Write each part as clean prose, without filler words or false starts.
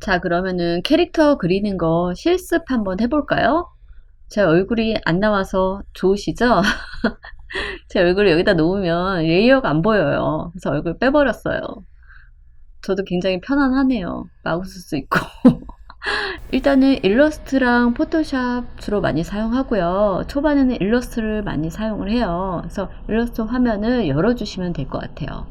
자, 그러면은 캐릭터 그리는 거 실습 한번 해볼까요? 제 얼굴이 안 나와서 좋으시죠? 제 얼굴을 여기다 놓으면 레이어가 안 보여요. 그래서 얼굴 빼버렸어요. 저도 굉장히 편안하네요. 마우스 수 있고. 일단은 일러스트랑 포토샵 주로 많이 사용하고요. 초반에는 일러스트를 많이 사용을 해요. 그래서 일러스트 화면을 열어주시면 될 것 같아요.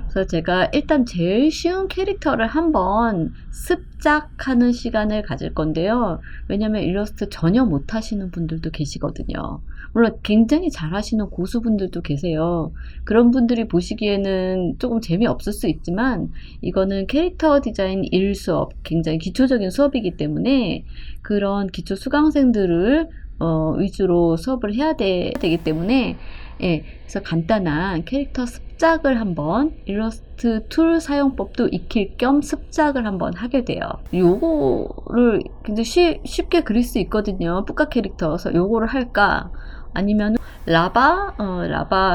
그래서 제가 일단 제일 쉬운 캐릭터를 한번 습작하는 시간을 가질 건데요. 왜냐면 일러스트 전혀 못하시는 분들도 계시거든요. 물론 굉장히 잘하시는 고수분들도 계세요. 그런 분들이 보시기에는 조금 재미없을 수 있지만 이거는 캐릭터 디자인 1수업, 굉장히 기초적인 수업이기 때문에 그런 기초 수강생들을 위주로 수업을 해야 되기 때문에 예, 그래서 간단한 캐릭터 습작을 한번 일러스트 툴 사용법도 익힐 겸 습작을 한번 하게 돼요. 요거를 굉장히 쉽게 그릴 수 있거든요. 뿌까 캐릭터. 그래서 요거를 할까? 아니면 라바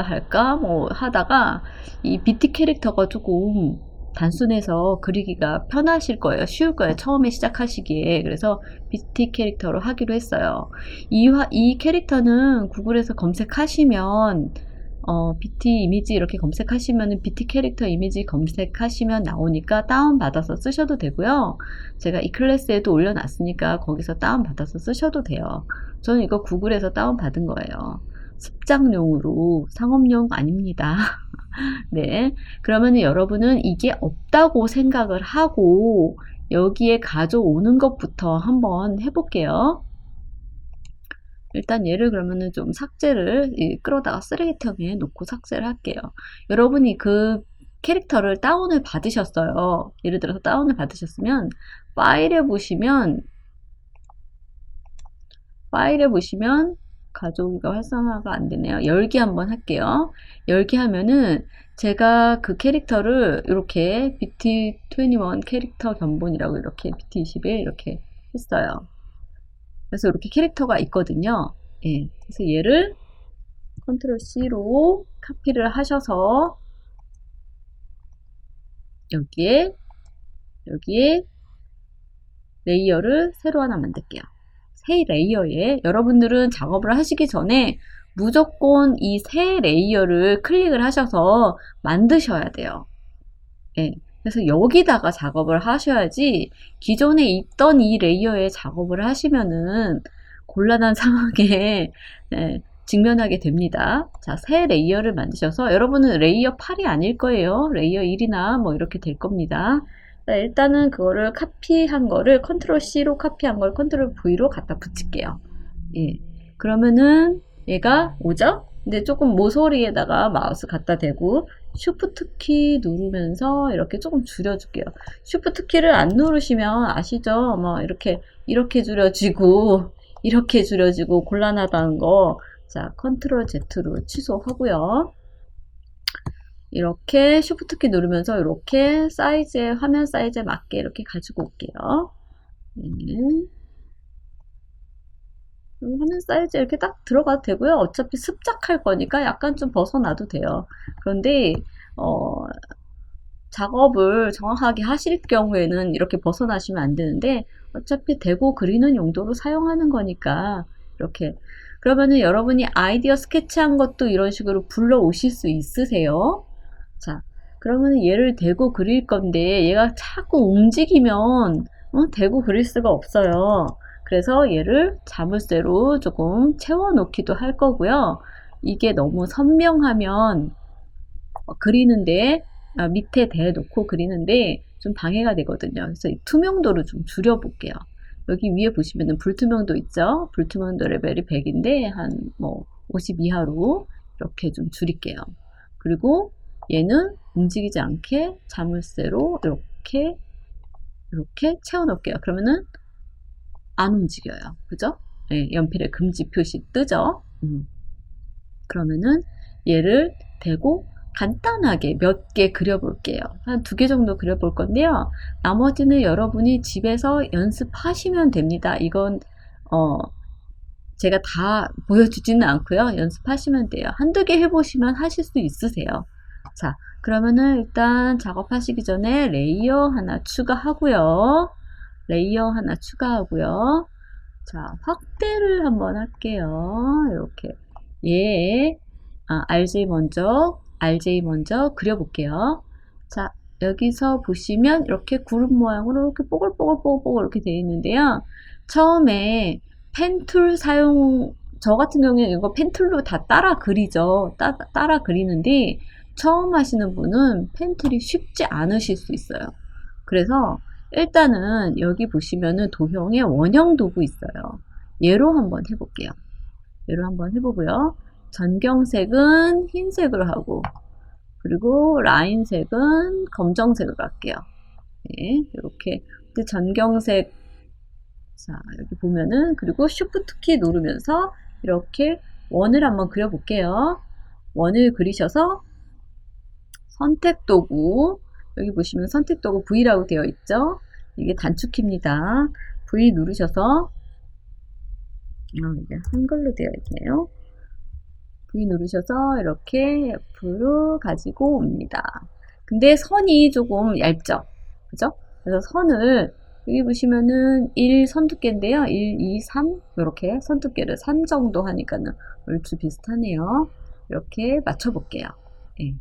할까? 뭐 하다가 이 BT 캐릭터가 조금 단순해서 그리기가 편하실 거예요. 쉬울 거예요. 처음에 시작하시기에. 그래서 BT 캐릭터로 하기로 했어요. 이 캐릭터는 구글에서 검색하시면 BT 이미지 이렇게 검색하시면 BT 캐릭터 이미지 검색하시면 나오니까 다운받아서 쓰셔도 되고요. 제가 이 클래스에도 올려놨으니까 거기서 다운받아서 쓰셔도 돼요. 저는 이거 구글에서 다운받은 거예요. 습작용으로 상업용 아닙니다. 네. 그러면 여러분은 이게 없다고 생각을 하고 여기에 가져오는 것부터 한번 해볼게요. 일단 얘를 그러면은 좀 삭제를 끌어다가 쓰레기통에 놓고 삭제를 할게요. 여러분이 그 캐릭터를 다운을 받으셨어요. 예를 들어서 다운을 받으셨으면 파일에 보시면 가져오기가 활성화가 안 되네요. 열기 한번 할게요. 열기 하면은 제가 그 캐릭터를 이렇게 BT21 캐릭터 견본이라고 이렇게 BT21 이렇게 했어요. 그래서 이렇게 캐릭터가 있거든요. 예. 그래서 얘를 컨트롤 C로 카피를 하셔서 여기에 레이어를 새로 하나 만들게요. 새 레이어에 여러분들은 작업을 하시기 전에 무조건 이 새 레이어를 클릭을 하셔서 만드셔야 돼요. 예. 그래서 여기다가 작업을 하셔야지 기존에 있던 이 레이어에 작업을 하시면은 곤란한 상황에 예, 직면하게 됩니다. 자, 새 레이어를 만드셔서 여러분은 레이어 8이 아닐 거예요. 레이어 1이나 뭐 이렇게 될 겁니다. 자, 일단은 그거를 카피한 거를 컨트롤 C로 카피한 걸 컨트롤 V로 갖다 붙일게요. 예. 그러면은 얘가 오죠? 근데 조금 모서리에다가 마우스 갖다 대고 쉬프트 키 누르면서 이렇게 조금 줄여줄게요. 쉬프트 키를 안 누르시면 아시죠? 뭐 이렇게 줄여지고 이렇게 줄여지고 곤란하다는 거. 자, 컨트롤 Z로 취소하고요. 이렇게 쉬프트 키 누르면서 이렇게 사이즈에 화면 사이즈에 맞게 이렇게 가지고 올게요. 화면 사이즈 이렇게 딱 들어가도 되고요. 어차피 습작할 거니까 약간 좀 벗어나도 돼요. 그런데 작업을 정확하게 하실 경우에는 이렇게 벗어나시면 안 되는데 어차피 대고 그리는 용도로 사용하는 거니까 이렇게 그러면은 여러분이 아이디어 스케치한 것도 이런 식으로 불러 오실 수 있으세요. 자, 그러면 얘를 대고 그릴 건데 얘가 자꾸 움직이면 대고 그릴 수가 없어요. 그래서 얘를 자물쇠로 조금 채워놓기도 할 거고요. 이게 너무 선명하면 그리는데 밑에 대놓고 그리는데 좀 방해가 되거든요. 그래서 이 투명도를 좀 줄여볼게요. 여기 위에 보시면은 불투명도 있죠. 불투명도 레벨이 100인데 한 뭐 50 이하로 이렇게 좀 줄일게요. 그리고 얘는 움직이지 않게 자물쇠로 이렇게 채워 놓을게요. 그러면은 안 움직여요. 그죠? 네, 연필에 금지 표시 뜨죠? 그러면은 얘를 대고 간단하게 몇 개 그려볼게요. 한 2개 정도 그려볼 건데요. 나머지는 여러분이 집에서 연습하시면 됩니다. 이건 제가 다 보여주지는 않고요. 연습하시면 돼요. 한두 개 해보시면 하실 수 있으세요. 자, 그러면은 일단 작업하시기 전에 레이어 하나 추가하고요. 레이어 하나 추가하고요. 자, 확대를 한번 할게요. 이렇게 얘 RJ 먼저 그려볼게요. 자, 여기서 보시면 이렇게 구름 모양으로 이렇게 뽀글뽀글 이렇게 되어 있는데요. 처음에 펜툴 사용, 저 같은 경우에는 이거 펜툴로 다 따라 그리죠. 따라 그리는데 처음 하시는 분은 펜툴이 쉽지 않으실 수 있어요. 그래서 일단은 여기 보시면은 도형에 원형 도구 있어요. 얘로 한번 해볼게요. 얘로 한번 해보고요. 전경색은 흰색으로 하고, 그리고 라인색은 검정색으로 할게요. 네, 이렇게 전경색. 자, 여기 보면은, 그리고 쉬프트 키 누르면서 이렇게 원을 한번 그려볼게요. 원을 그리셔서 선택 도구, 여기 보시면 선택 도구 V라고 되어 있죠. 이게 단축키입니다. V 누르셔서 이게 한글로 되어 있네요. V 누르셔서 이렇게 옆으로 가지고 옵니다. 근데 선이 조금 얇죠? 그죠? 그래서 선을 여기 보시면은 1 선두께인데요. 1, 2, 3 이렇게 선두께를 3 정도 하니까는 얼추 비슷하네요. 이렇게 맞춰볼게요. 네.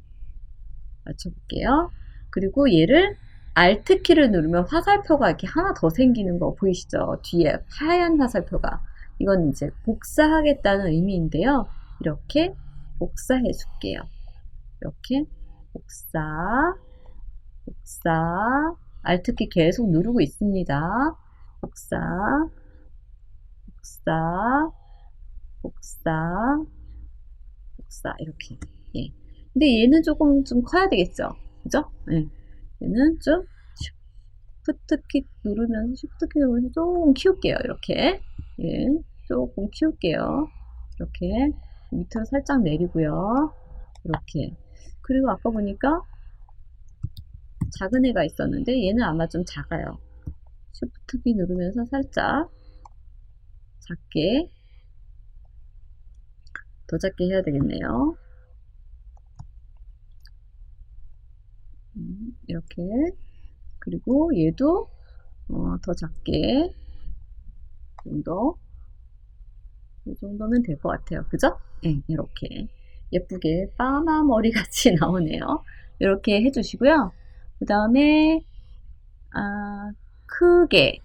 맞춰볼게요. 그리고 얘를 Alt키를 누르면 화살표가 이렇게 하나 더 생기는 거 보이시죠? 뒤에 하얀 화살표가. 이건 이제 복사하겠다는 의미인데요. 이렇게 복사해 줄게요. 이렇게 복사, 복사, Alt키 계속 누르고 있습니다. 복사, 복사, 복사, 복사 이렇게. 예. 근데 얘는 조금 좀 커야 되겠죠? 그죠? 예. 얘는 좀 쉬프트키 누르면서 쉬프트키 누르면서 조금 키울게요. 이렇게. 예. 조금 키울게요. 이렇게 밑으로 살짝 내리고요. 이렇게. 그리고 아까 보니까 작은 애가 있었는데 얘는 아마 좀 작아요. 쉬프트키 누르면서 살짝 작게, 더 작게 해야 되겠네요. 이렇게. 그리고 얘도 더 작게 정도, 이 정도면 될 것 같아요. 그죠? 네, 이렇게 예쁘게 파마 머리 같이 나오네요. 이렇게 해주시고요. 그 다음에 크게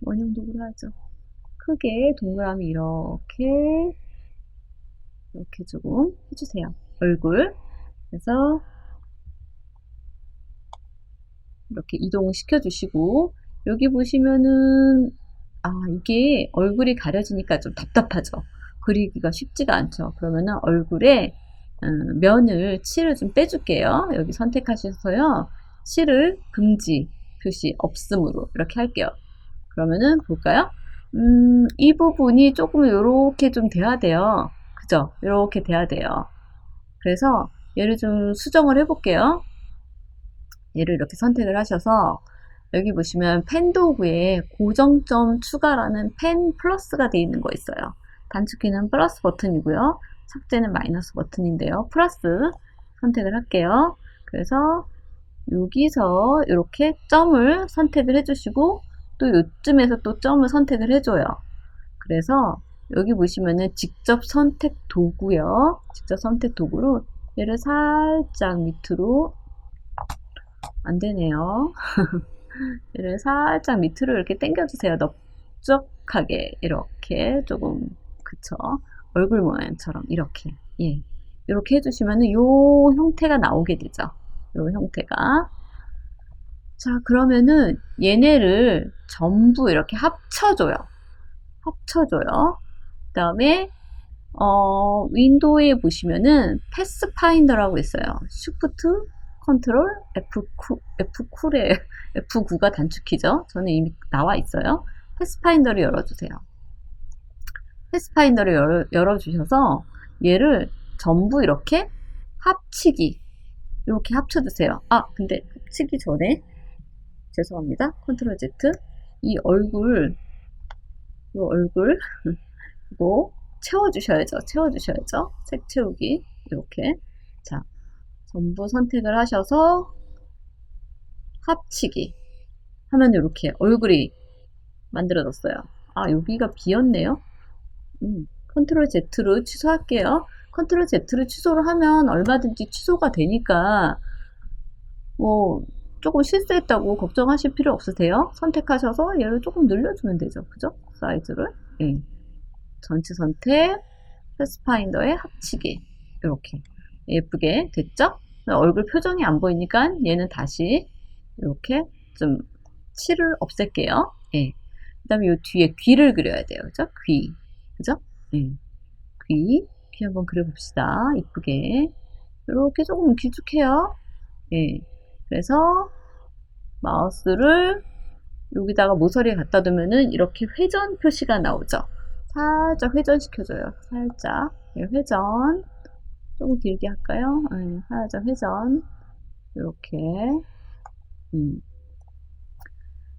원형 도구로 하죠. 크게 동그라미 이렇게 조금 해주세요. 얼굴. 그래서 이렇게 이동시켜 주시고, 여기 보시면은 이게 얼굴이 가려지니까 좀 답답하죠. 그리기가 쉽지가 않죠. 그러면은 얼굴에 면을 칠을 좀 빼줄게요. 여기 선택하셔서요. 칠을 금지 표시 없음으로 이렇게 할게요. 그러면은 볼까요? 이 부분이 조금 이렇게 좀 돼야 돼요. 그죠? 이렇게 돼야 돼요. 그래서 얘를 좀 수정을 해볼게요. 얘를 이렇게 선택을 하셔서 여기 보시면 펜 도구에 고정점 추가라는 펜 플러스가 되어 있는 거 있어요. 단축키는 플러스 버튼이고요. 삭제는 마이너스 버튼인데요. 플러스 선택을 할게요. 그래서 여기서 이렇게 점을 선택을 해주시고 또 이쯤에서 또 점을 선택을 해줘요. 그래서 여기 보시면은 직접 선택 도구요. 직접 선택 도구로 얘를 살짝 밑으로, 안 되네요. 얘를 살짝 밑으로 이렇게 당겨주세요. 넓적하게 이렇게 조금, 그쵸? 얼굴 모양처럼 이렇게, 예, 이렇게 해주시면은 요 형태가 나오게 되죠. 요 형태가. 자, 그러면은 얘네를 전부 이렇게 합쳐줘요. 그 다음에 윈도우에 보시면은 패스파인더라고 있어요. 쉬프트 컨트롤 F9래. F9가 단축키죠. 저는 이미 나와 있어요. 패스파인더를 열어주세요. 패스파인더를 열어주셔서 얘를 전부 이렇게 합치기, 이렇게 합쳐주세요. 근데 합치기 전에 죄송합니다. 컨트롤 Z. 이 얼굴 이거 채워주셔야죠. 색 채우기. 이렇게. 자, 전부 선택을 하셔서 합치기 하면 이렇게 얼굴이 만들어졌어요. 아, 여기가 비었네요. 컨트롤 Z로 취소할게요. 컨트롤 Z로 취소를 하면 얼마든지 취소가 되니까 뭐 조금 실수했다고 걱정하실 필요 없으세요. 선택하셔서 얘를 조금 늘려주면 되죠. 그죠? 사이즈를. 예. 전체 선택, 패스파인더에 합치기. 이렇게 예쁘게 됐죠? 얼굴 표정이 안 보이니까 얘는 다시 이렇게 좀 칠을 없앨게요. 예. 그 다음에 이 뒤에 귀를 그려야 돼요. 그죠? 귀. 그죠? 예. 귀 한번 그려봅시다. 이쁘게. 이렇게 조금 길쭉해요. 예. 그래서 마우스를 여기다가 모서리에 갖다 두면은 이렇게 회전 표시가 나오죠. 살짝 회전시켜줘요. 살짝. 예, 회전. 조금 길게 할까요? 예, 살짝 회전. 이렇게.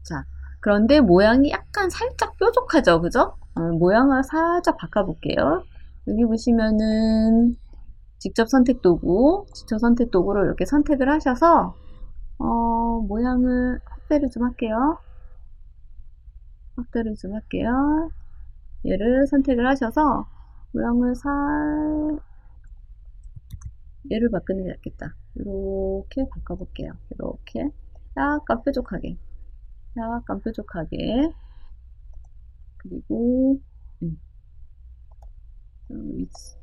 자, 그런데 모양이 약간 살짝 뾰족하죠. 그죠? 모양을 살짝 바꿔볼게요. 여기 보시면은 직접 선택 도구로 이렇게 선택을 하셔서 모양을 확대를 좀 할게요. 얘를 선택을 하셔서 모양을 얘를 바꾸는 게 낫겠다. 이렇게 바꿔볼게요. 이렇게 약간 뾰족하게 그리고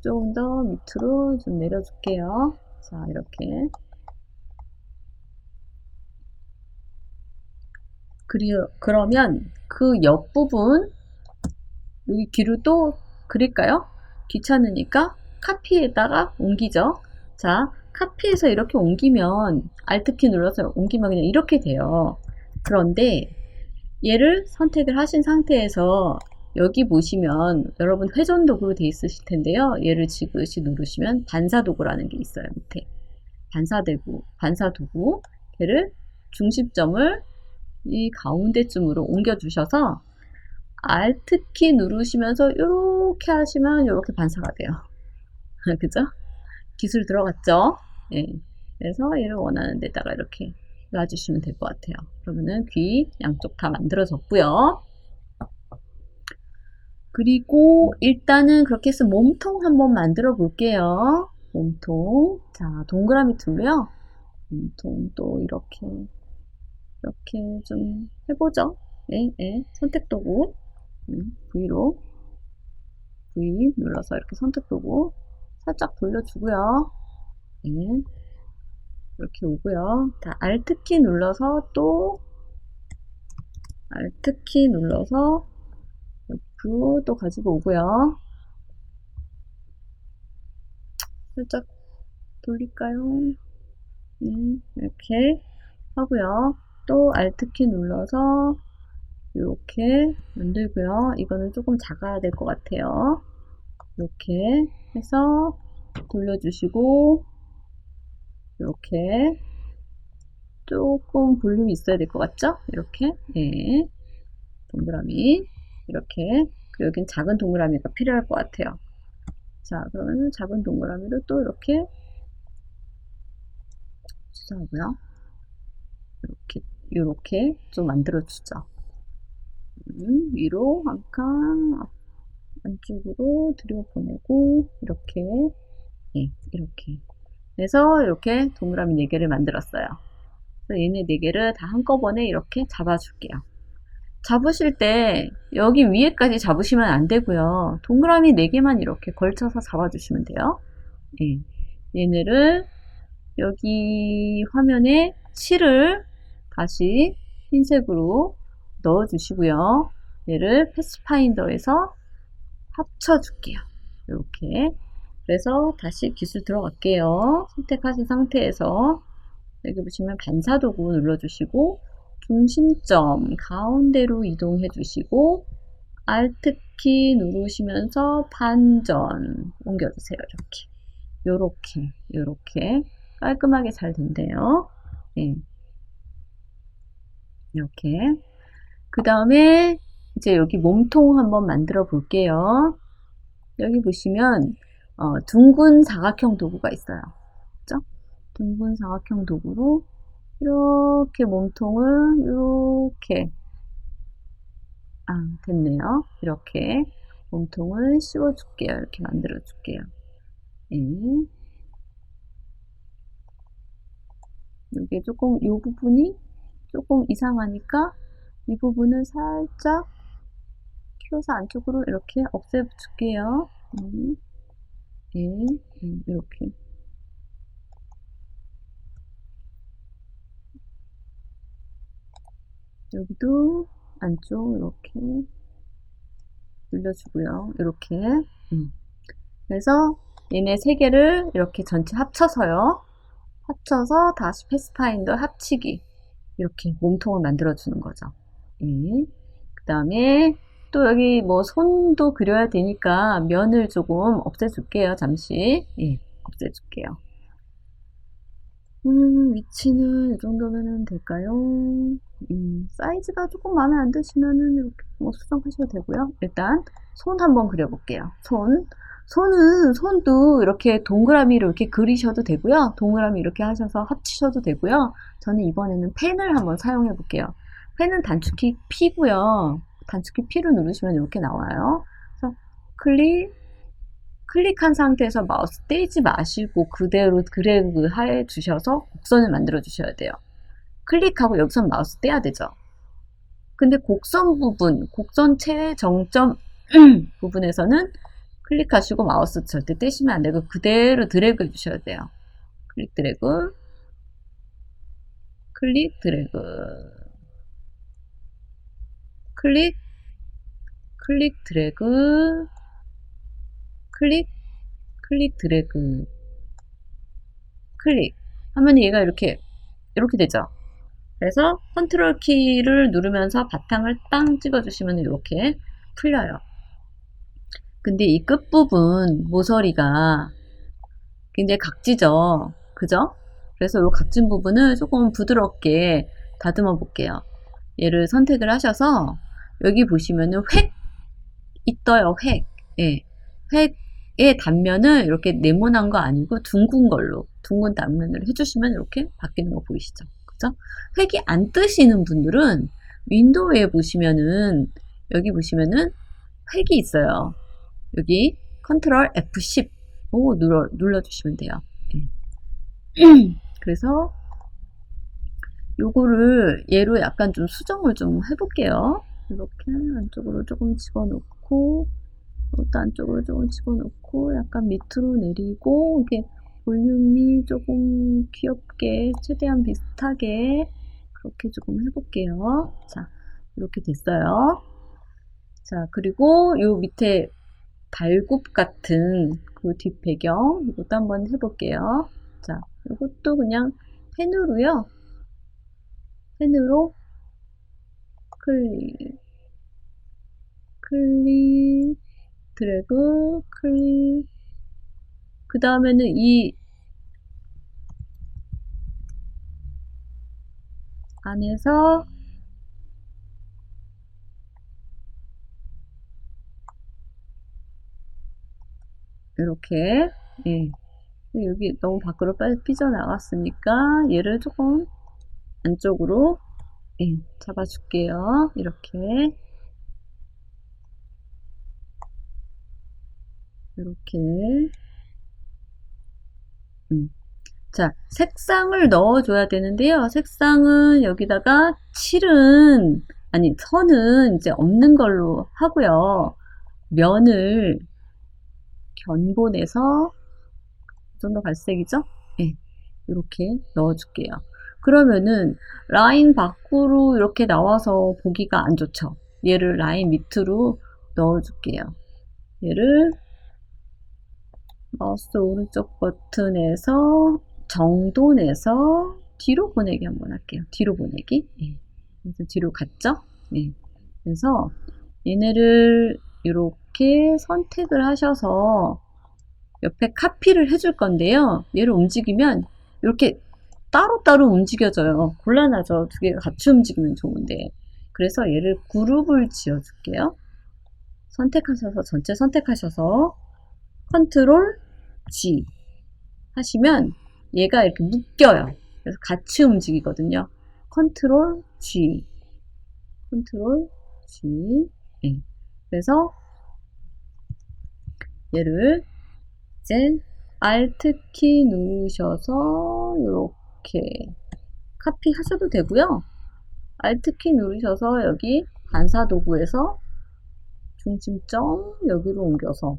조금 더 밑으로 좀 내려줄게요. 자, 이렇게. 그러면 그 옆부분, 여기 귀를 또 그릴까요? 귀찮으니까 카피에다가 옮기죠. 자, 카피해서 이렇게 옮기면, Alt키 눌러서 옮기면 그냥 이렇게 돼요. 그런데 얘를 선택을 하신 상태에서 여기 보시면 여러분 회전 도구로 되어 있으실 텐데요. 얘를 지그시 누르시면 반사 도구라는 게 있어요. 밑에 반사 도구 얘를 중심점을 이 가운데쯤으로 옮겨 주셔서 Alt키 누르시면서 이렇게 하시면 이렇게 반사가 돼요. 그죠? 기술 들어갔죠? 예. 그래서 얘를 원하는 데다가 이렇게 놔주시면 될 것 같아요. 그러면은 귀 양쪽 다 만들어졌고요. 그리고 일단은 그렇게 해서 몸통 한번 만들어 볼게요. 몸통. 자, 동그라미 툴로요. 몸통 또 이렇게 좀 해보죠. 예, 예. 선택 도구. V로. V 눌러서 이렇게 선택 도구 살짝 돌려주고요. 예. 이렇게 오고요. 다 Alt키 눌러서 또 Alt키 눌러서 옆으로 또 가지고 오고요. 살짝 돌릴까요? 이렇게 하고요. 또 Alt키 눌러서 이렇게 만들고요. 이거는 조금 작아야 될 것 같아요. 이렇게 해서 돌려주시고 이렇게 조금 볼륨이 있어야 될 것 같죠? 이렇게 네. 동그라미 이렇게 그리고 여긴 작은 동그라미가 필요할 것 같아요. 자, 그러면 작은 동그라미를 또 이렇게 수정하고요. 이렇게 좀 만들어 주죠. 위로 한 칸 안쪽으로 들여보내고 이렇게 네, 이렇게 그래서 이렇게 동그라미 4개를 만들었어요. 그래서 얘네 4개를 다 한꺼번에 이렇게 잡아줄게요. 잡으실 때 여기 위에까지 잡으시면 안 되고요. 동그라미 4개만 이렇게 걸쳐서 잡아주시면 돼요. 예. 얘네를 여기 화면에 칠을 다시 흰색으로 넣어주시고요. 얘를 패스파인더에서 합쳐줄게요. 이렇게. 그래서 다시 기술 들어갈게요. 선택하신 상태에서 여기 보시면 반사도구 눌러주시고 중심점 가운데로 이동해 주시고 Alt키 누르시면서 반전 옮겨주세요. 요렇게 깔끔하게 잘 된대요. 네. 이렇게 그 다음에 이제 여기 몸통 한번 만들어 볼게요. 여기 보시면 둥근 사각형 도구가 있어요. 그죠? 둥근 사각형 도구로 이렇게 몸통을 이렇게 됐네요. 이렇게 몸통을 씌워 줄게요. 이렇게 만들어 줄게요. 예. 이게 조금 이 부분이 조금 이상하니까 이 부분을 살짝 키워서 안쪽으로 이렇게 없애 줄게요. 예, 이렇게. 여기도 안쪽 이렇게 눌러주고요. 이렇게. 그래서 얘네 세 개를 이렇게 전체 합쳐서요. 합쳐서 다시 패스파인더 합치기. 이렇게 몸통을 만들어주는 거죠. 예. 그 다음에 또 여기 뭐 손도 그려야 되니까 면을 조금 없애줄게요. 잠시. 예, 없애줄게요. 위치는 이 정도면 될까요? 사이즈가 조금 마음에 안 드시면은 이렇게 뭐 수정하셔도 되고요. 일단 손 한번 그려볼게요. 손도 이렇게 동그라미로 이렇게 그리셔도 되고요. 동그라미 이렇게 하셔서 합치셔도 되고요. 저는 이번에는 펜을 한번 사용해 볼게요. 펜은 단축키 P고요. 단축키 P를 누르시면 이렇게 나와요. 그래서 클릭한 상태에서 마우스 떼지 마시고 그대로 드래그 해 주셔서 곡선을 만들어 주셔야 돼요. 클릭하고 여기서 마우스 떼야 되죠. 근데 곡선 부분, 곡선 최정점 부분에서는 클릭하시고 마우스 절대 떼시면 안 되고 그대로 드래그 해주셔야 돼요. 클릭 드래그, 클릭 드래그, 클릭, 클릭 드래그, 클릭, 클릭 드래그, 클릭 하면 얘가 이렇게 되죠. 그래서 컨트롤 키를 누르면서 바탕을 땅 찍어주시면 이렇게 풀려요. 근데 이 끝부분 모서리가 굉장히 각지죠. 그죠? 그래서 이 각진 부분을 조금 부드럽게 다듬어 볼게요. 얘를 선택을 하셔서 여기 보시면은 획 있어요. 획. 예. 획의 단면을 이렇게 네모난 거 아니고 둥근 걸로 둥근 단면을 해주시면 이렇게 바뀌는 거 보이시죠? 그죠? 획이 안 뜨시는 분들은 윈도우에 보시면은 여기 보시면은 획이 있어요. 여기 컨트롤 F10 눌러주시면 돼요. 그래서 요거를 얘로 약간 좀 수정을 좀 해볼게요. 이렇게 안쪽으로 조금 집어넣고 이것도 안쪽으로 조금 집어넣고 약간 밑으로 내리고 이게 볼륨이 조금 귀엽게 최대한 비슷하게 그렇게 조금 해볼게요. 자, 이렇게 됐어요. 자, 그리고 요 밑에 발굽 같은 그 뒷배경 이것도 한번 해볼게요. 자, 이것도 그냥 펜으로 클릭, 클릭, 드래그, 클릭. 그 다음에는 이 안에서 이렇게, 예. 여기 너무 밖으로 삐져나갔으니까 얘를 조금 안쪽으로 잡아줄게요. 이렇게 자, 색상을 넣어줘야 되는데요. 색상은 여기다가 선은 이제 없는 걸로 하고요. 면을 견본해서 이 정도 갈색이죠? 네, 이렇게 넣어줄게요. 그러면은 라인 밖으로 이렇게 나와서 보기가 안 좋죠. 얘를 라인 밑으로 넣어줄게요. 얘를 마우스 오른쪽 버튼에서 정돈해서 뒤로 보내기 한번 할게요. 뒤로 보내기. 네. 그래서 뒤로 갔죠? 네. 그래서 얘네를 이렇게 선택을 하셔서 옆에 카피를 해줄 건데요. 얘를 움직이면 이렇게 따로따로 움직여져요. 곤란하죠. 두 개가 같이 움직이면 좋은데. 그래서 얘를 그룹을 지어줄게요. 선택하셔서 전체 선택하셔서 컨트롤 G 하시면 얘가 이렇게 묶여요. 그래서 같이 움직이거든요. 컨트롤 G, 컨트롤 G. 네. 그래서 얘를 이제 Alt 키 누르셔서 이렇게 카피 하셔도 되고요. Alt 키 누르셔서 여기 반사 도구에서 중심점 여기로 옮겨서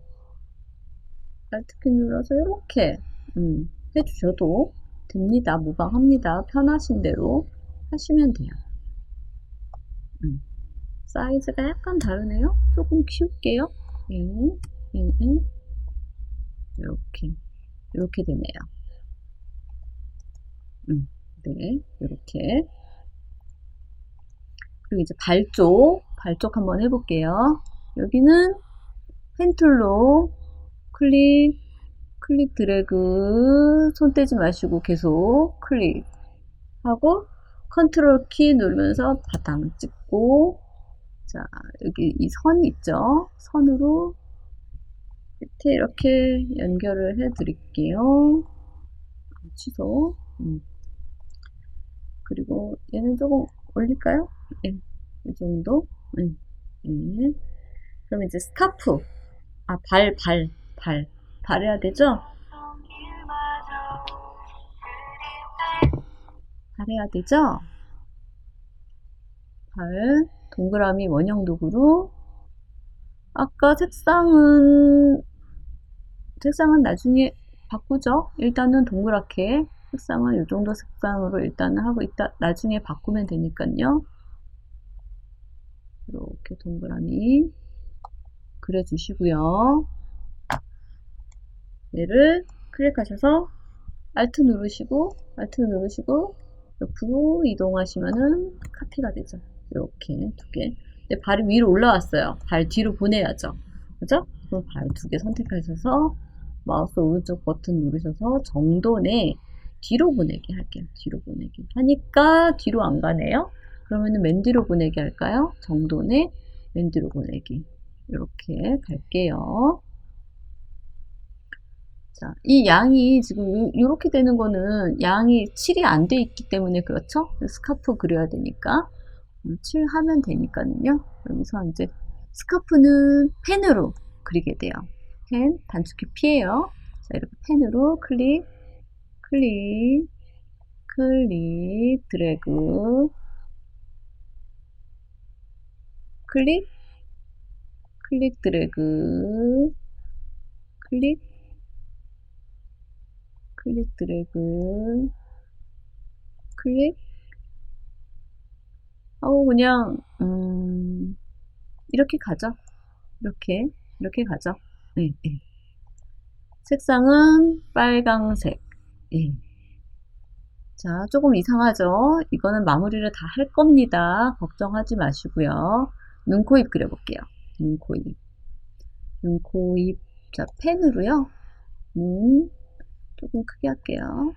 Alt 키 눌러서 이렇게 해주셔도 됩니다. 무방합니다. 편하신 대로 하시면 돼요. 사이즈가 약간 다르네요. 조금 키울게요. 이렇게 되네요. 네, 이렇게. 그리고 이제 발쪽 한번 해볼게요. 여기는 펜툴로 클릭 드래그, 손 떼지 마시고 계속 클릭하고 컨트롤 키 누르면서 바탕 찍고, 자, 여기 이 선 있죠? 선으로 밑에 이렇게 연결을 해 드릴게요. 취소. 그리고 얘는 조금 올릴까요? 네, 이 정도. 네. 그럼 이제 스카프. 발 해야 되죠? 발 해야 되죠? 발, 동그라미 원형 도구로. 아까 색상은 나중에 바꾸죠? 일단은 동그랗게 색상은 이 정도 색상으로 일단은 하고 나중에 바꾸면 되니까요. 이렇게 동그라미 그려주시고요. 얘를 클릭하셔서 Alt 누르시고 옆으로 이동하시면은 카피가 되죠. 이렇게 두 개. 근데 발이 위로 올라왔어요. 발 뒤로 보내야죠. 그죠? 그럼 발 두 개 선택하셔서 마우스 오른쪽 버튼 누르셔서 정도 내 뒤로 보내기 할게요. 뒤로 보내기 하니까 뒤로 안 가네요. 그러면은 맨 뒤로 보내기 할까요? 정도 내 맨 뒤로 보내기. 이렇게 갈게요. 자, 이 양이 지금 이렇게 되는 거는 양이 칠이 안 돼 있기 때문에 그렇죠? 스카프 그려야 되니까 칠하면 되니까요. 여기서 이제 스카프는 펜으로 그리게 돼요. 펜 단축키 P예요. 자, 이렇게 펜으로 클릭 드래그 클릭 드래그 클릭 드래그 그냥 이렇게 가죠. 이렇게 가죠. 네. 색상은 빨강색. 네. 자, 조금 이상하죠? 이거는 마무리를 다 할 겁니다. 걱정하지 마시고요. 눈, 코, 입 그려볼게요. 눈, 코, 입. 자, 펜으로요. 조금 크게 할게요.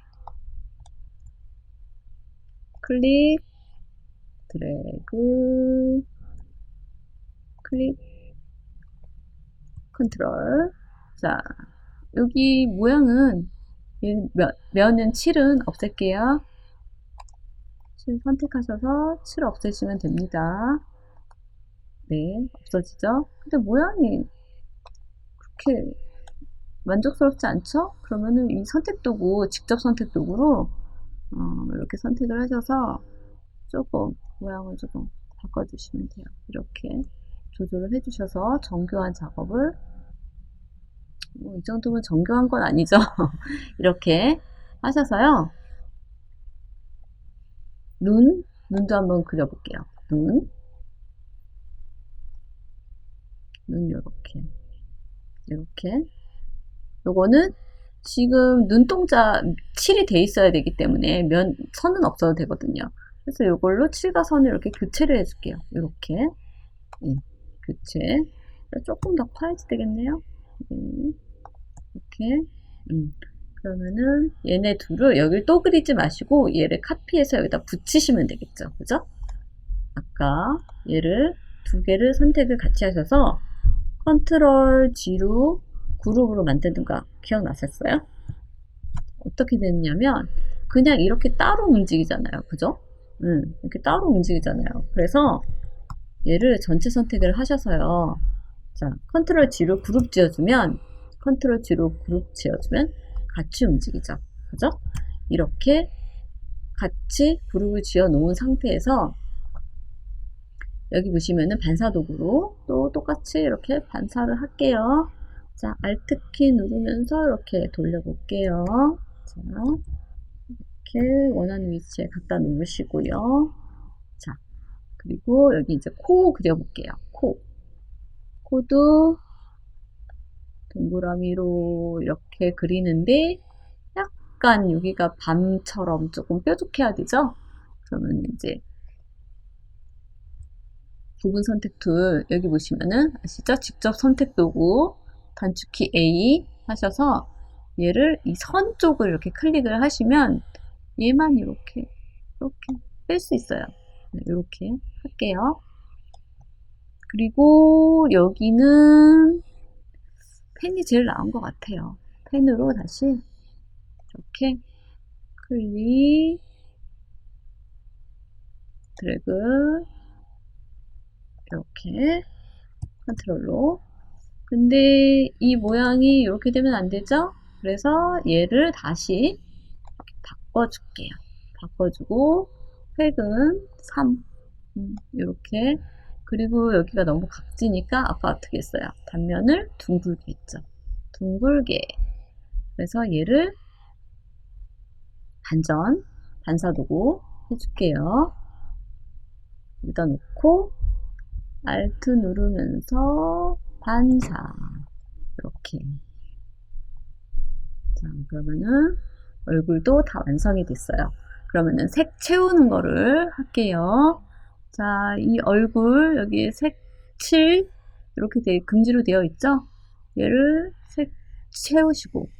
클릭, 드래그, 클릭, 컨트롤. 자, 여기 모양은 면은 칠은 없앨게요. 칠 선택하셔서 칠 없애시면 됩니다. 네, 없어지죠? 근데 모양이 그렇게 만족스럽지 않죠? 그러면은 이 선택 도구, 직접 선택 도구로 이렇게 선택을 하셔서 조금 모양을 조금 바꿔주시면 돼요. 이렇게 조절을 해주셔서 정교한 작업을, 이 정도면 정교한 건 아니죠. 이렇게 하셔서요. 눈도 한번 그려볼게요. 눈 이렇게. 요거는 지금 눈동자 칠이 돼 있어야 되기 때문에 선은 없어도 되거든요. 그래서 요걸로 칠과 선을 이렇게 교체를 해줄게요. 이렇게 교체. 조금 더 파야지 되겠네요. 이렇게. 그러면은 얘네 둘을 여기를 또 그리지 마시고 얘를 카피해서 여기다 붙이시면 되겠죠. 그죠? 아까 얘를 두 개를 선택을 같이 하셔서 컨트롤 G로 그룹으로 만드는 거 기억나셨어요? 어떻게 됐냐면 그냥 이렇게 따로 움직이잖아요. 그죠? 이렇게 따로 움직이잖아요. 그래서 얘를 전체 선택을 하셔서요. 자, 컨트롤 G로 그룹 지어주면, 컨트롤 G로 그룹 지어주면 같이 움직이죠. 그죠? 이렇게 같이 그룹을 지어 놓은 상태에서 여기 보시면은 반사 도구로 또 똑같이 이렇게 반사를 할게요. 자, Alt키 누르면서 이렇게 돌려볼게요. 자, 이렇게 원하는 위치에 갖다 놓으시고요. 자, 그리고 여기 이제 코 그려볼게요. 코도 동그라미로 이렇게 그리는데 약간 여기가 밤처럼 조금 뾰족해야 되죠? 그러면 이제 부분 선택 툴 여기 보시면은 아시죠? 직접 선택 도구 단축키 A 하셔서 얘를 이 선 쪽을 이렇게 클릭을 하시면 얘만 이렇게 뺄 수 있어요. 네, 이렇게 할게요. 그리고 여기는 펜이 제일 나은 것 같아요. 펜으로 다시 이렇게 클릭, 드래그 이렇게 컨트롤로. 근데 이 모양이 이렇게 되면 안 되죠? 그래서 얘를 다시 바꿔줄게요. 바꿔주고 획은 3 이렇게. 그리고 여기가 너무 각지니까 아까 어떻게 했어요? 단면을 둥글게 했죠. 둥글게. 그래서 얘를 반사도구 해줄게요. 여기다 놓고 Alt 누르면서 반사 이렇게. 자, 그러면은 얼굴도 다 완성이 됐어요. 그러면은 색 채우는 거를 할게요. 자, 이 얼굴 여기 색칠 이렇게 금지로 되어 있죠? 얘를 색 채우시고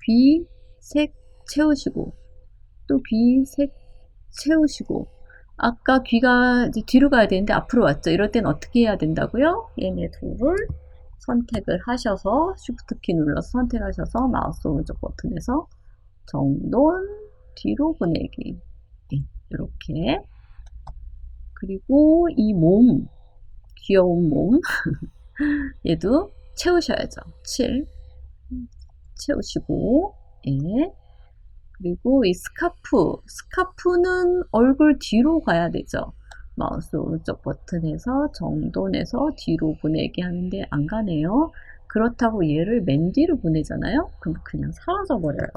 귀 색 채우시고 또 귀 색 채우시고 아까 귀가 이제 뒤로 가야 되는데 앞으로 왔죠. 이럴 땐 어떻게 해야 된다고요? 얘네 둘을 선택을 하셔서 Shift 키 눌러서 선택하셔서 마우스 오른쪽 버튼에서 정돈 뒤로 보내기 이렇게. 그리고 이 몸, 귀여운 몸 얘도 채우셔야죠. 7 채우시고 예. 그리고 이 스카프는 얼굴 뒤로 가야 되죠. 마우스 오른쪽 버튼에서 정돈해서 뒤로 보내기 하는데 안 가네요. 그렇다고 얘를 맨 뒤로 보내잖아요. 그럼 그냥 사라져 버려요.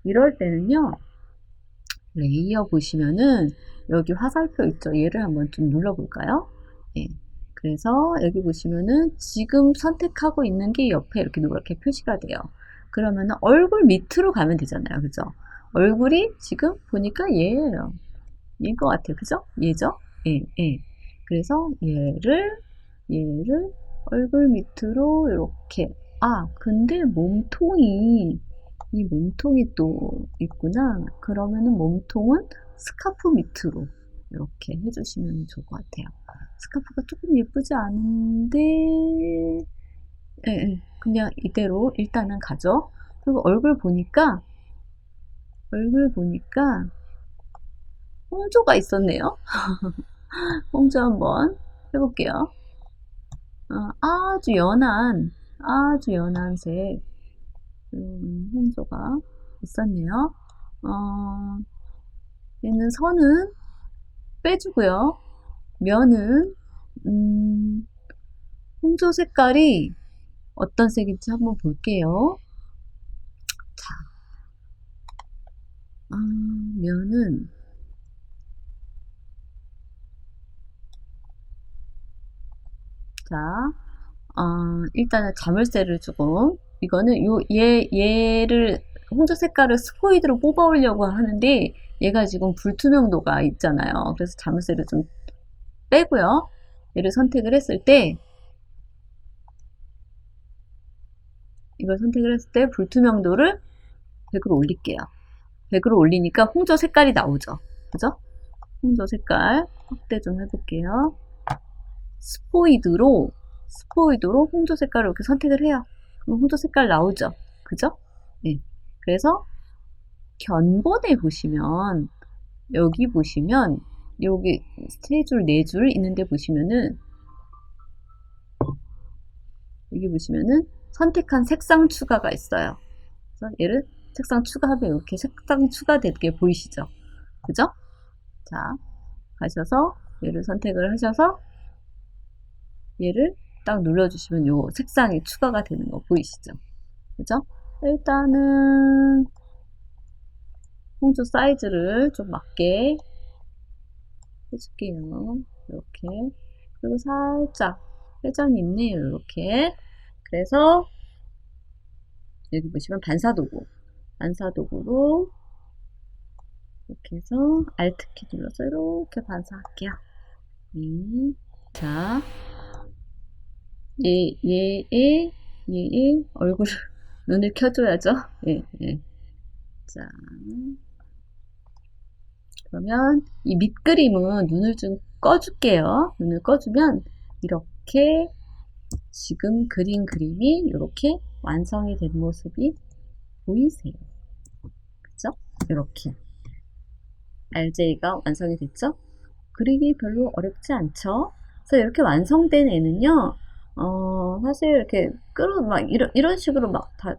이럴 때는요. 레이어 보시면은 여기 화살표 있죠. 얘를 한번 좀 눌러볼까요? 예. 그래서 여기 보시면은 지금 선택하고 있는 게 옆에 이렇게 노랗게 표시가 돼요. 그러면은 얼굴 밑으로 가면 되잖아요. 그죠? 얼굴이 지금 보니까 얘예요. 얘인 것 같아요. 그죠? 얘죠? 예, 예. 그래서 얘를 얼굴 밑으로 이렇게. 아, 근데 이 몸통이 또 있구나. 그러면은 몸통은 스카프 밑으로 이렇게 해주시면 좋을 것 같아요. 스카프가 조금 예쁘지 않은데, 예, 예. 그냥 이대로 일단은 가죠. 그리고 얼굴 보니까 홍조가 있었네요. 홍조 한번 해볼게요. 아주 연한 색 홍조가 있었네요. 얘는 선은 빼주고요. 면은 홍조 색깔이 어떤 색인지 한번 볼게요. 자, 면은 자, 일단은 자물쇠를 조금 이거는 얘를 홍조 색깔을 스포이드로 뽑아오려고 하는데 얘가 지금 불투명도가 있잖아요. 그래서 자물쇠를 좀 빼고요. 얘를 선택을 했을 때 이걸 선택을 했을 때 불투명도를 100으로 올릴게요. 100으로 올리니까 홍조 색깔이 나오죠. 그죠? 홍조 색깔 확대 좀 해볼게요. 스포이드로 홍조 색깔을 이렇게 선택을 해요. 그럼 홍조 색깔 나오죠. 그죠? 네. 그래서 견본에 보시면, 여기 보시면, 여기 세 줄, 네 줄 있는데 보시면은, 여기 보시면은 선택한 색상 추가가 있어요. 그래서 얘를 색상 추가하면 이렇게 색상 추가되는 게 보이시죠? 그죠? 자, 가셔서 얘를 선택을 하셔서 얘를 딱 눌러주시면 요 색상이 추가가 되는 거 보이시죠? 그죠? 일단은 홍조 사이즈를 좀 맞게 해줄게요. 이렇게. 그리고 살짝 회전이 있네요. 이렇게. 그래서 여기 보시면 반사도구로 이렇게 해서 Alt키 눌러서 이렇게 반사할게요. 자, 얘의 얼굴, 눈을 켜줘야죠. 예, 예. 자, 그러면 이 밑그림은 눈을 좀 꺼줄게요. 눈을 꺼주면 이렇게 지금 그린 그림이 이렇게 완성이 된 모습이 보이세요. 그죠? 이렇게. RJ가 완성이 됐죠? 그리기 별로 어렵지 않죠? 그래서 이렇게 완성된 애는요, 사실 이렇게 막 이런 식으로 막 다,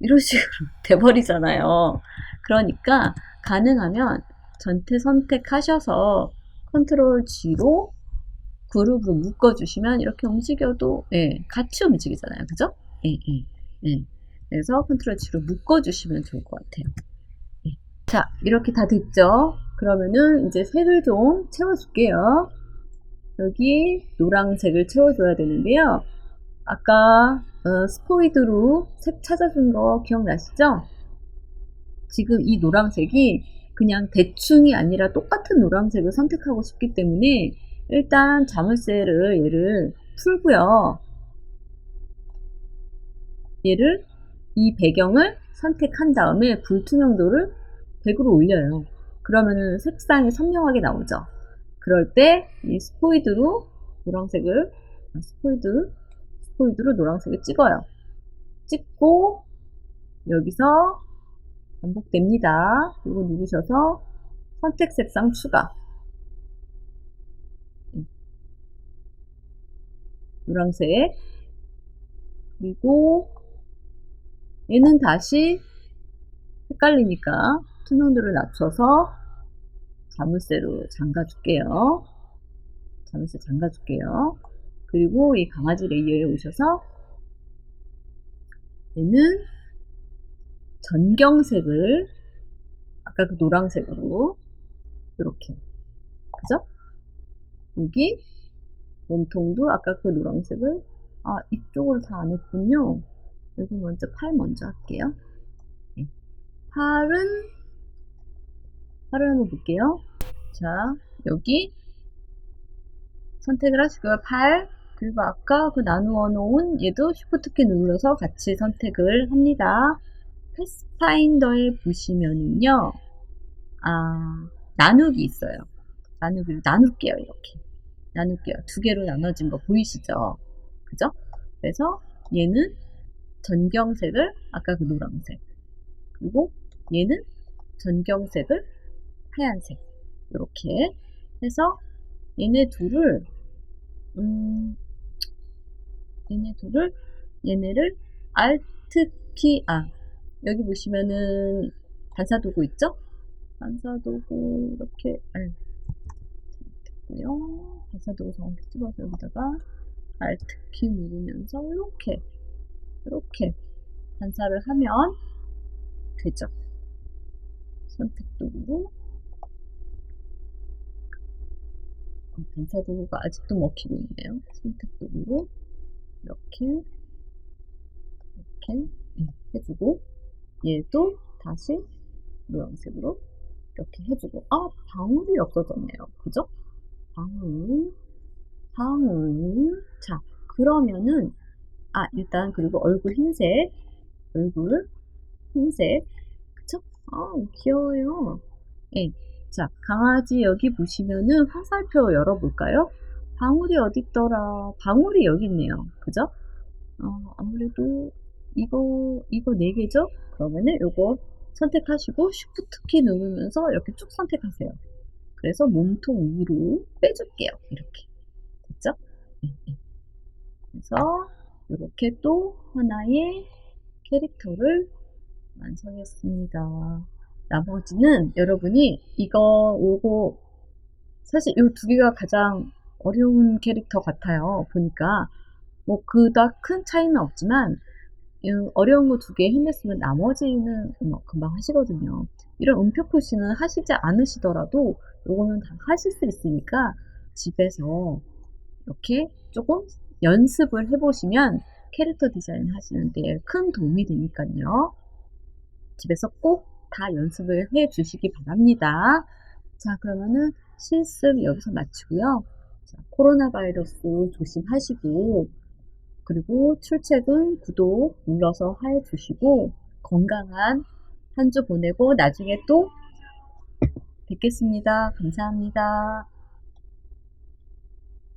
이런 식으로 돼버리잖아요. 그러니까 가능하면 전체 선택하셔서 컨트롤 G로 그룹으로 묶어주시면 이렇게 움직여도, 예, 같이 움직이잖아요. 그죠? 예, 예, 예. 그래서 컨트롤 G로 묶어주시면 좋을 것 같아요. 예. 자, 이렇게 다 됐죠? 그러면은 이제 색을 좀 채워줄게요. 여기 노란색을 채워줘야 되는데요. 아까 스포이드로 색 찾아준 거 기억나시죠? 지금 이 노란색이 그냥 대충이 아니라 똑같은 노란색을 선택하고 싶기 때문에 일단 자물쇠를 얘를 풀고요. 얘를 이 배경을 선택한 다음에 불투명도를 100으로 올려요. 그러면은 색상이 선명하게 나오죠. 그럴 때 이 스포이드로 노란색을 스포이드로 노란색을 찍어요. 찍고 여기서 반복됩니다. 이거 누르셔서 선택 색상 추가. 노란색. 그리고 얘는 다시 헷갈리니까 투명도를 낮춰서 자물쇠로 잠가줄게요. 자물쇠 잠가줄게요. 그리고 이 강아지 레이어에 오셔서 얘는 전경색을 아까 그 노란색으로 이렇게, 그죠? 여기 몸통도 아까 그 노란색을, 이쪽으로 다 안 했군요. 여기 먼저 팔 먼저 할게요. 네. 팔을 한번 볼게요. 자, 여기 선택을 하시고요. 팔, 그리고 아까 그 나누어 놓은 얘도 Shift 키 눌러서 같이 선택을 합니다. 패스파인더에 보시면은요, 나누기 있어요. 나누기를 나눌게요. 이렇게 나눌게요. 두 개로 나눠진 거 보이시죠? 그죠? 그래서 얘는 전경색을 아까 그 노란색, 그리고 얘는 전경색을 하얀색, 이렇게 해서 얘네 둘을 얘네를 Alt키, 여기 보시면은 반사도구 있죠? 반사도구 이렇게 됐고요. 반사도구 정확히 찍어서 여기다가 Alt키 누르면서 이렇게 반사를 하면 되죠. 선택도구로 반사도구가 아직도 먹히고 있네요. 선택도구로 이렇게 해주고, 얘도 다시 노란색으로 이렇게 해주고, 방울이 없어졌네요. 그죠? 방울. 자, 그러면은, 일단, 그리고 얼굴 흰색. 그쵸? 귀여워요. 예. 자, 강아지 여기 보시면은 화살표 열어볼까요? 방울이 어디 있더라? 방울이 여기 있네요. 그죠? 아무래도 이거 4개죠? 그러면은 요거 선택하시고 Shift 키 누르면서 이렇게 쭉 선택하세요. 그래서 몸통 위로 빼줄게요. 이렇게. 됐죠? 네, 네. 그래서 이렇게 또 하나의 캐릭터를 완성했습니다. 나머지는 여러분이 요거 사실 이 두 개가 가장 어려운 캐릭터 같아요. 보니까 뭐 그닥 큰 차이는 없지만 어려운 거 두 개 해냈으면 나머지는 뭐 금방 하시거든요. 이런 음표 표시는 하시지 않으시더라도 요거는 다 하실 수 있으니까 집에서 이렇게 조금 연습을 해보시면 캐릭터 디자인 하시는데 큰 도움이 되니까요. 집에서 꼭 다 연습을 해 주시기 바랍니다. 자, 그러면은 실습 여기서 마치고요. 자, 코로나 바이러스 조심하시고, 그리고 출첵은 구독 눌러서 해 주시고, 건강한 한 주 보내고 나중에 또 뵙겠습니다. 감사합니다.